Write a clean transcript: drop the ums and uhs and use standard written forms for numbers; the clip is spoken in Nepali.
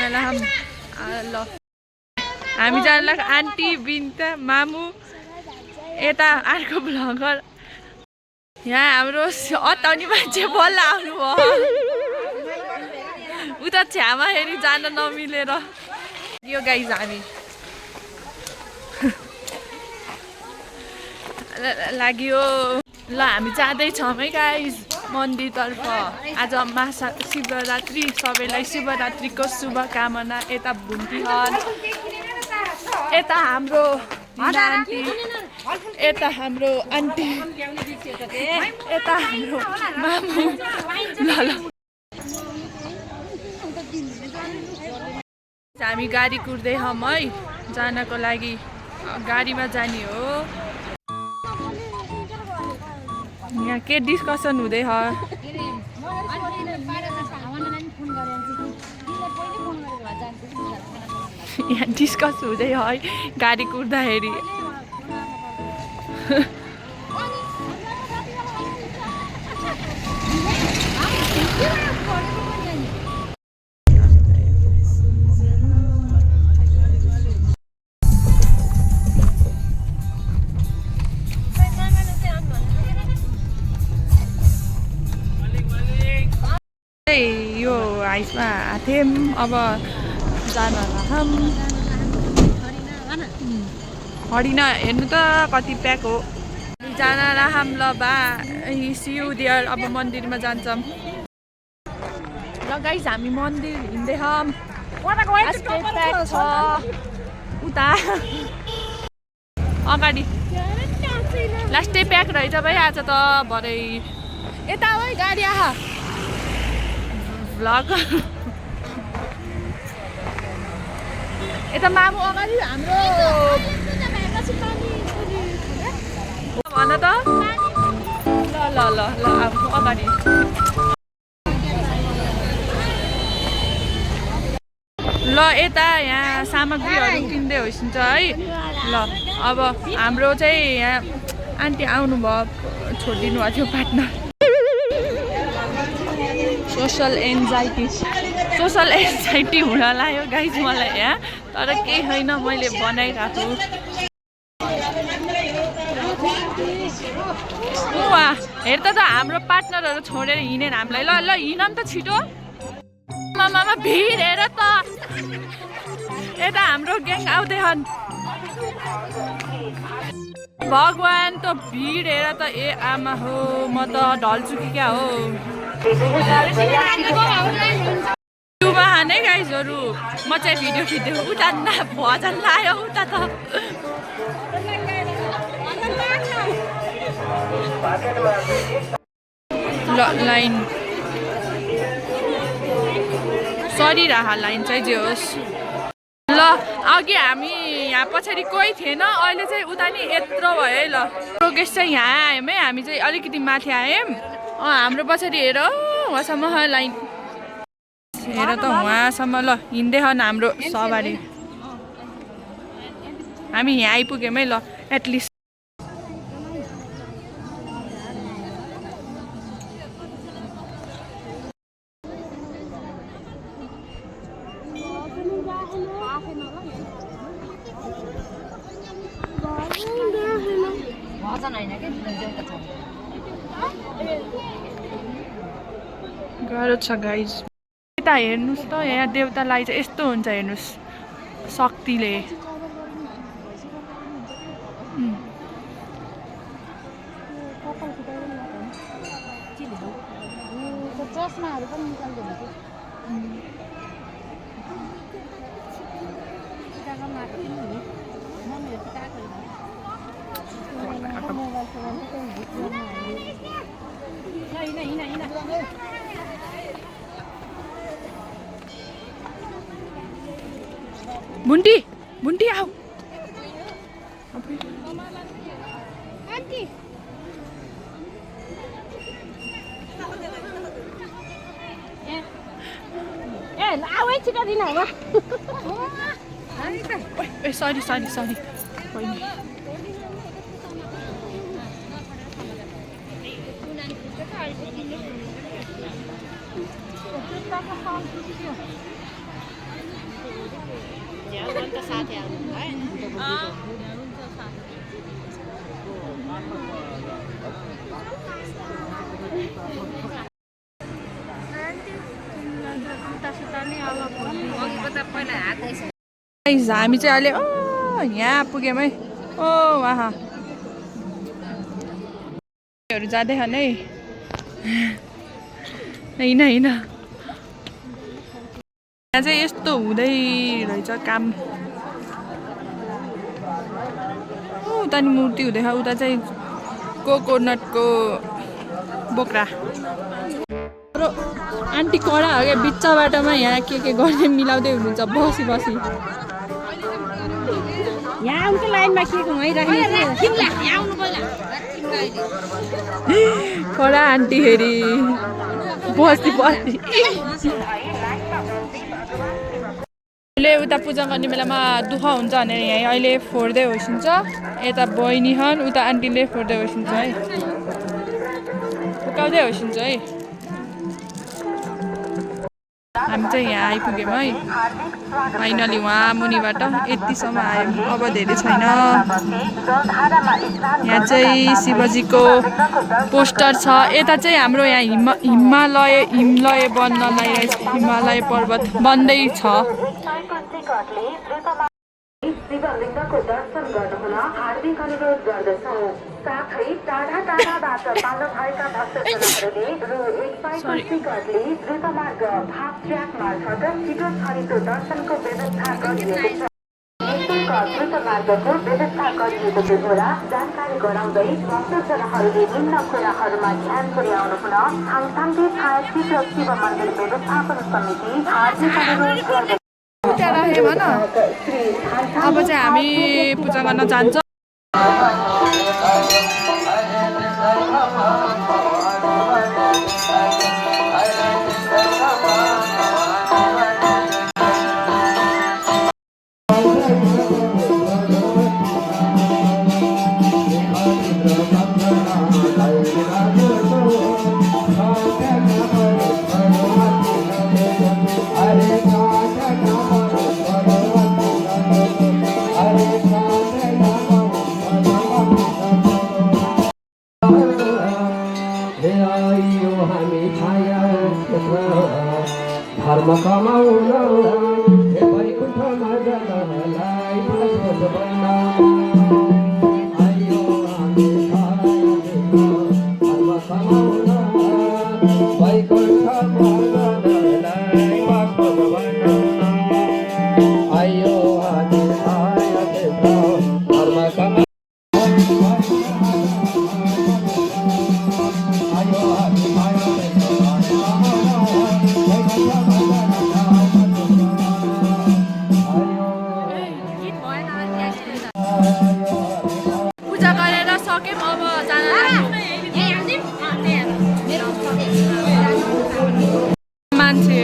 जानलाई ल हामी जानलाई आन्टी बिन्ता मामु यता अर्को ब्लगर यहाँ हाम्रो अताउने मान्छे बल्ल आउनु भयो उता छ्यामा हेरी जान नमिलेर यो गाइज हामी लाग्यो ल हामी जाँदैछौँ है गाइज मन्दिरतर्फ आज महाशिवरात्रि सबैलाई शिवरात्रिको शुभकामना यता भुन्टीहल यता हाम्रो आन्टी यता हाम्रो आन्टी यता हाम्रो मामु ल हामी गाडी कुर्दै हौँ है जानको लागि गाडीमा जाने हो यहाँ के डिस्कसन हुँदै ह यहाँ डिस्कस हुँदै है गाडी कुर्दाखेरि यो हाइसमा आथेम अब जान हरिण हेर्नु त कति प्याक हो जान राहम ल बा सियु देयर अब मन्दिरमा जान्छौँ ल गाइस हामी मन्दिर हिँड्दै हौँ प्याक छ उता अगाडि लास्टै प्याक रहेछ भाइ आज त भरे यता है गाडी आहा भ्लग यता मामु अगाडि हाम्रो भन त ल ल ल ल अगाडि ल यता यहाँ सामग्रीहरू किन्दै होइसिन्छ है ल अब हाम्रो चाहिँ यहाँ आन्टी आउनुभयो छोडिदिनु भएको थियो पार्टनर सोसल एन्जाइटी हुन लाग्यो गाइज मलाई यहाँ तर केही छैन मैले बनाइरहेको हेर त हाम्रो पार्टनरहरू छोडेर हिँडेर हामीलाई ल ल हिँड नि त छिटो मामा भिड हेर त यता हाम्रो ग्याङ आउँदैछन् भगवान् त भिड हेर त ए आमा हो म त ढल्छु कि क्या हो है गाइजहरू म चाहिँ भिडियो खिच्दै उता भजन लायो उता त ल लाइन सरी राहा लाइन चाहिँ जे होस् ल अघि हामी यहाँ पछाडि कोही थिएन अहिले चाहिँ उता नि यत्रो भयो है ल प्रोग्रेस चाहिँ यहाँ आयौँ है हामी चाहिँ अलिकति माथि आयौँ हाम्रो पछाडि हेर वहाँसम्म लाइन हेर त वहाँसम्म ल हिँड्दै हन हाम्रो सवारी हामी यहाँ आइपुग्यौँ है ल एटलिस्ट गाह्रो छ गाइज यता हेर्नुहोस् त यहाँ देवतालाई चाहिँ यस्तो हुन्छ हेर्नुहोस् शक्तिले चस्माहरू पनि निकाल्दैन बुन्टी बुन्टी आऊ आन्टी ए आऊ है छिटो दिन होला ए सरी सरी सरी बहिनी अन्त साथी आउनु भएन Guys, हामी चाहिँ अहिले यहाँ पुग्यौँ है वाह हरू जाँदैछन् है होइन होइन यहाँ चाहिँ यस्तो हुँदै रहेछ काम उता नि मूर्ति हुँदैछ उता चाहिँ कोकोनटको बोक्रा र आन्टी कडा हो क्या बिच बाटोमा यहाँ के गर्ने मिलाउँदै हुनुहुन्छ बसी बसी यहाँ उनको लाइनमा के कडा आन्टी फेरि बस्ती बस्ती अहिले उता पूजा गर्ने बेलामा दुःख हुन्छ भनेर यहाँ अहिले फोड्दै होसिन्छ यता बहिनी छन् उता आन्टीले फोड्दै होसिन्छ है फुकाउँदै होसिन्छ है हामी चाहिँ यहाँ आइपुग्यौँ है फाइनली वहाँ मुनिबाट यतिसम्म आयौँ अब धेरै छैन यहाँ चाहिँ शिवजीको पोस्टर छ यता चाहिँ हाम्रो यहाँ हिमालय बन्न लागिरहेछ हिमालय पर्वत बन्दैछ शिवलिङ्गको दर्शन गर्नुहुन हार्दिक अनुरोध गर्दछौँ साथै टाढा टाढाबाट पाल्नु भएका भक्तजनहरूले रु 1 टिकटले द्रुतमार्ग फास्ट ट्र्याक मार्फत छिटो छरितो दर्शनको व्यवस्था गरिएको छ निःशुल्क द्रुतमार्गको व्यवस्था गरिएको बेहोरा जानकारी गराउँदै भक्तजनहरूले निम्न कुराहरूमा ध्यान पुर्याउनु हुन थाङथाङके छायाचित शिव मन्दिर व्यवस्थापन समिति हार्दिक अनुरोध गर्दछ अब चाहिँ हामी पूजा गर्न जान्छौँ धर्म कमाउन वैकुण्ठमा जनलाई प्रसोध बन्न आयो हामी धर्म कमाउन वैकुण्ठमा जनलाई प्रसोध बन्न आयो हामी धर्म कमाउन पूजा गरेर सक्यौँ अब जान मान्छे